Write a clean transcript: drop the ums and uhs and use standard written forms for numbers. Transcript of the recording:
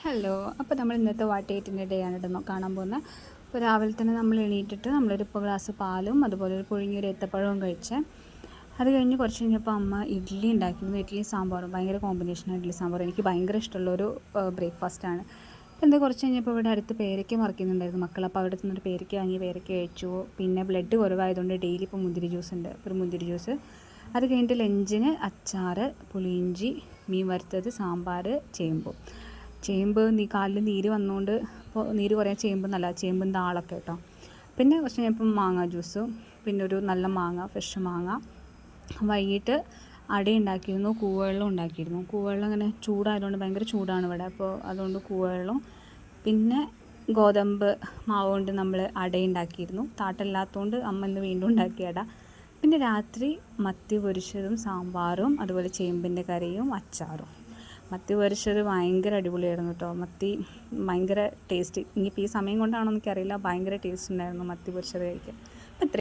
Hello. അപ്പോൾ നമ്മൾ ഇന്നത്തെ വാട്ടേറ്റിൻ്റെ ഡേ ആണ് കേട്ടോ കാണാൻ പോകുന്നത്. അപ്പോൾ രാവിലെ തന്നെ നമ്മൾ എണീറ്റിട്ട് നമ്മളൊരു ഗ്ലാസ് പാലും അതുപോലെ ഒരു പുഴുങ്ങിയൊരു ഏത്തപ്പഴവും കഴിച്ച് അത് കഴിഞ്ഞ് കുറച്ച് കഴിഞ്ഞപ്പോൾ അമ്മ ഇഡ്ഡലി ഉണ്ടാക്കിയിരുന്നു. ഇഡ്ഡലി സാമ്പാറും ഭയങ്കര കോമ്പിനേഷനാണ്. ഇഡ്ഡലി സാമ്പാർ എനിക്ക് ഭയങ്കര ഇഷ്ടമുള്ളൊരു ബ്രേക്ക്ഫാസ്റ്റാണ്. എന്താ കുറച്ച് കഴിഞ്ഞപ്പോൾ ഇവിടെ അടുത്ത് പേരയ്ക്ക മറിക്കുന്നുണ്ടായിരുന്നു മക്കൾ. അപ്പോൾ അവിടെ നിന്നൊരു പേരയ്ക്ക വാങ്ങി പേരയ്ക്ക കഴിച്ചു. പിന്നെ ബ്ലഡ് കുറവായതുകൊണ്ട് ഡെയിലി ഇപ്പോൾ മുന്തിരി ജ്യൂസ് ഉണ്ട്, അപ്പോൾ ഒരു മുന്തിരി ജ്യൂസ്. അത് കഴിഞ്ഞിട്ട് ലഞ്ചിന് അച്ചാർ, പുളിയിഞ്ചി, മീൻ വറുത്തത്, സാമ്പാർ, ചേമ്പ് കാലിൽ നീര് വന്നുകൊണ്ട് ഇപ്പോൾ നീര് കുറയാൻ ചേമ്പ് നല്ല ചേമ്പും താളൊക്കെ കേട്ടോ. പിന്നെ കുറച്ച് കഴിഞ്ഞപ്പം മാങ്ങ ജ്യൂസും, പിന്നെ ഒരു നല്ല മാങ്ങ, ഫ്രഷ് മാങ്ങ. വൈകിട്ട് അട ഉണ്ടാക്കിയിരുന്നു, കൂവെള്ളം ഉണ്ടാക്കിയിരുന്നു. കൂവെള്ളം ഇങ്ങനെ ചൂടായതുകൊണ്ട് ഭയങ്കര ചൂടാണ് ഇവിടെ, അപ്പോൾ അതുകൊണ്ട് കൂവെള്ളം. പിന്നെ ഗോതമ്പ് മാവ് കൊണ്ട് നമ്മൾ അട ഉണ്ടാക്കിയിരുന്നു. താട്ടല്ലാത്തതുകൊണ്ട് അമ്മ ഇന്ന് വീണ്ടും ഉണ്ടാക്കിയ അട. പിന്നെ രാത്രി മത്തി പൊരിച്ചതും സാമ്പാറും അതുപോലെ ചേമ്പിൻ്റെ കറിയും അച്ചാറും. മത്തി പൊരിച്ചത് ഭയങ്കര അടിപൊളിയായിരുന്നു കേട്ടോ. മത്തി ഭയങ്കര ടേസ്റ്റ്. ഇനിയിപ്പോൾ ഈ സമയം കൊണ്ടാണോ എനിക്കറിയില്ല, ഭയങ്കര ടേസ്റ്റ് ഉണ്ടായിരുന്നു മത്തി പൊരിച്ചത് കഴിക്കാൻ.